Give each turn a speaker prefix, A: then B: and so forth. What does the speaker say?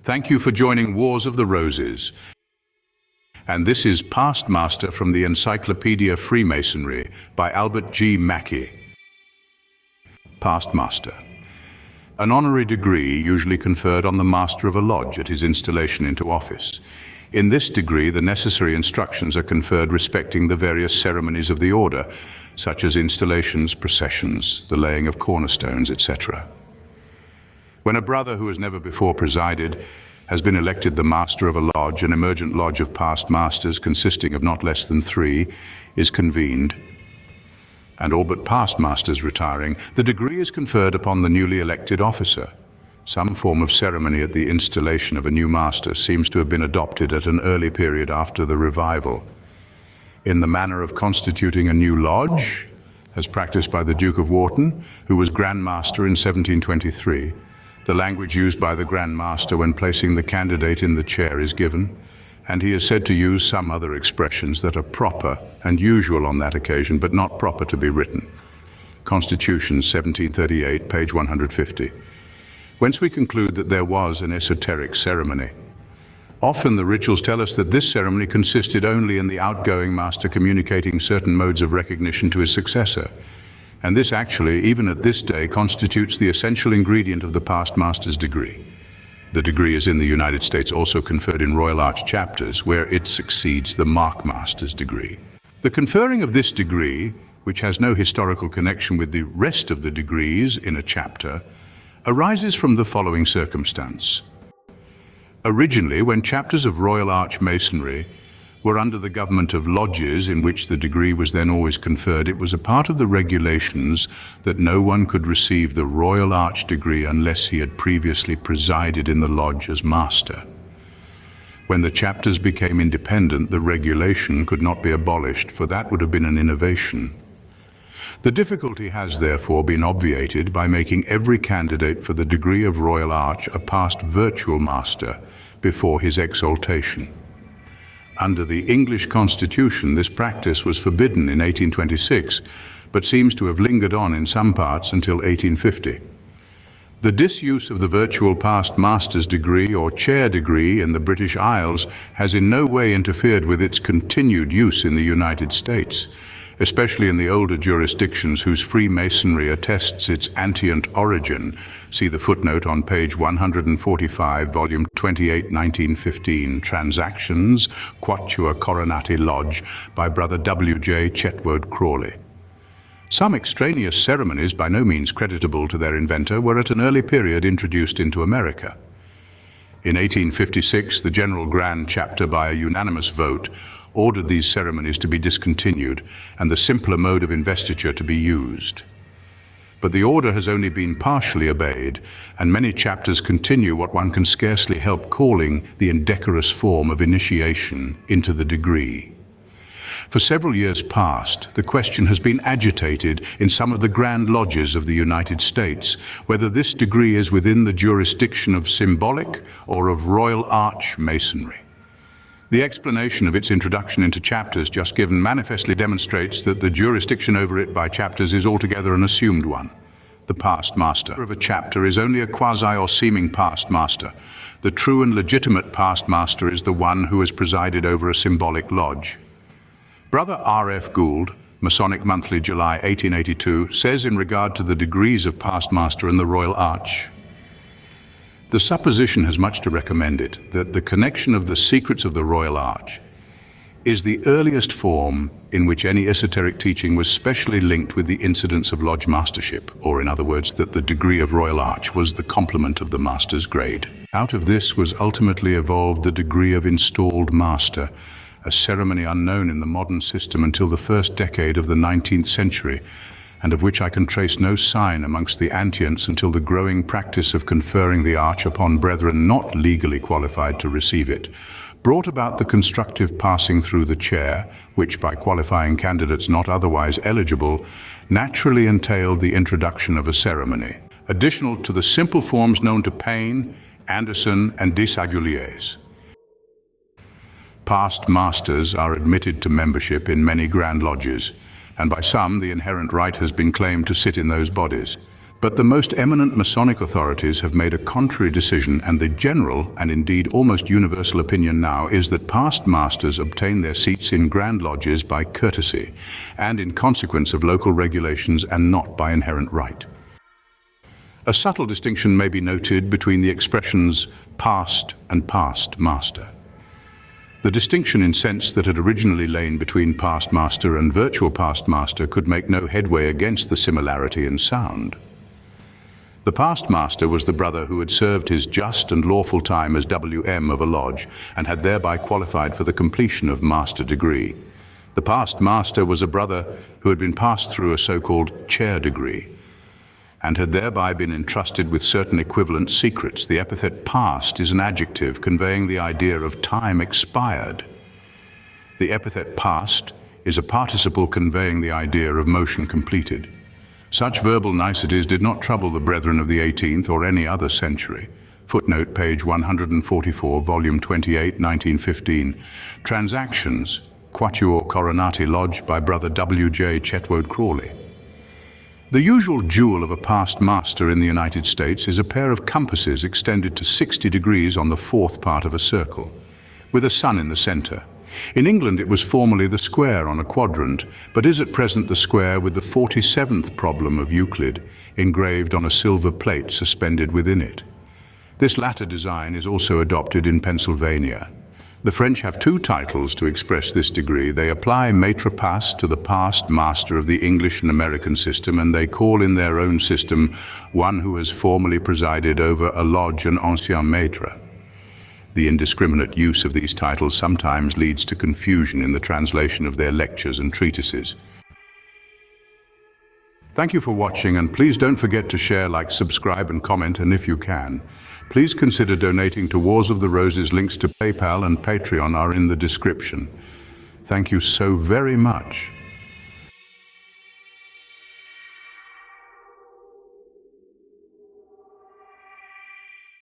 A: Thank you for joining Wars of the Roses. And this is Past Master from the Encyclopedia of Freemasonry by Albert G. Mackey. Past Master. An honorary degree usually conferred on the master of a lodge at his installation into office. In this degree, the necessary instructions are conferred respecting the various ceremonies of the order, such as installations, processions, the laying of cornerstones, etc. When a brother who has never before presided has been elected the master of a lodge, an emergent lodge of past masters consisting of not less than 3 is convened, and all but past masters retiring, the degree is conferred upon the newly elected officer. Some form of ceremony at the installation of a new master seems to have been adopted at an early period after the revival. In the manner of constituting a new lodge, as practiced by the Duke of Wharton, who was Grand Master in 1723, the language used by the Grand Master when placing the candidate in the chair is given, and he is said to use some other expressions that are proper and usual on that occasion, but not proper to be written. Constitution, 1738, page 150. Whence we conclude that there was an esoteric ceremony. Often the rituals tell us that this ceremony consisted only in the outgoing master communicating certain modes of recognition to his successor. And this actually, even at this day, constitutes the essential ingredient of the past master's degree. The degree is in the United States also conferred in Royal Arch chapters, where it succeeds the Mark Master's degree. The conferring of this degree, which has no historical connection with the rest of the degrees in a chapter, arises from the following circumstance. Originally, when chapters of Royal Arch Masonry were under the government of lodges in which the degree was then always conferred, it was a part of the regulations that no one could receive the Royal Arch degree unless he had previously presided in the lodge as master. When the chapters became independent, the regulation could not be abolished, for that would have been an innovation. The difficulty has therefore been obviated by making every candidate for the degree of Royal Arch a past virtual master before his exaltation. Under the English Constitution, this practice was forbidden in 1826, but seems to have lingered on in some parts until 1850. The disuse of the virtual past master's degree or chair degree in the British Isles has in no way interfered with its continued use in the United States, especially in the older jurisdictions whose Freemasonry attests its antient origin. See the footnote on page 145, volume 28, 1915, Transactions, Quatuor Coronati Lodge, by Brother W.J. Chetwood Crawley. Some extraneous ceremonies, by no means creditable to their inventor, were at an early period introduced into America. In 1856, the General Grand Chapter, by a unanimous vote, ordered these ceremonies to be discontinued and the simpler mode of investiture to be used. But the order has only been partially obeyed, and many chapters continue what one can scarcely help calling the indecorous form of initiation into the degree. For several years past, the question has been agitated in some of the Grand Lodges of the United States whether this degree is within the jurisdiction of symbolic or of Royal Arch Masonry. The explanation of its introduction into chapters just given manifestly demonstrates that the jurisdiction over it by chapters is altogether an assumed one. The past master of a chapter is only a quasi or seeming past master. The true and legitimate past master is the one who has presided over a symbolic lodge. Brother R.F. Gould, Masonic Monthly, July 1882, says in regard to the degrees of past master and the Royal Arch, "The supposition has much to recommend it that the connection of the secrets of the Royal Arch is the earliest form in which any esoteric teaching was specially linked with the incidence of lodge mastership, or in other words, that the degree of Royal Arch was the complement of the master's grade. Out of this was ultimately evolved the degree of installed master, a ceremony unknown in the modern system until the first decade of the 19th century, and of which I can trace no sign amongst the antients until the growing practice of conferring the arch upon brethren not legally qualified to receive it, brought about the constructive passing through the chair, which by qualifying candidates not otherwise eligible, naturally entailed the introduction of a ceremony, additional to the simple forms known to Payne, Anderson, and Desaguliers. Past masters are admitted to membership in many Grand Lodges, and by some the inherent right has been claimed to sit in those bodies. But the most eminent Masonic authorities have made a contrary decision, and the general and indeed almost universal opinion now is that past masters obtain their seats in Grand Lodges by courtesy and in consequence of local regulations and not by inherent right. A subtle distinction may be noted between the expressions past and past master. The distinction in sense that had originally lain between past master and virtual past master could make no headway against the similarity in sound. The past master was the brother who had served his just and lawful time as WM of a lodge and had thereby qualified for the completion of master degree. The past master was a brother who had been passed through a so-called chair degree and had thereby been entrusted with certain equivalent secrets. The epithet past is an adjective conveying the idea of time expired. The epithet past is a participle conveying the idea of motion completed. Such verbal niceties did not trouble the brethren of the 18th or any other century. Footnote, page 144, volume 28, 1915. Transactions, Quatuor Coronati Lodge by Brother W.J. Chetwode Crawley. The usual jewel of a past master in the United States is a pair of compasses extended to 60 degrees on the fourth part of a circle, with a sun in the center. In England it was formerly the square on a quadrant, but is at present the square with the 47th problem of Euclid engraved on a silver plate suspended within it. This latter design is also adopted in Pennsylvania. The French have two titles to express this degree. They apply maître passe to the past master of the English and American system, and they call in their own system one who has formerly presided over a lodge an ancien maître. The indiscriminate use of these titles sometimes leads to confusion in the translation of their lectures and treatises. Thank you for watching, and please don't forget to share, like, subscribe and comment, and if you can, please consider donating to Wars of the Roses. Links to PayPal and Patreon are in the description. Thank you so very much.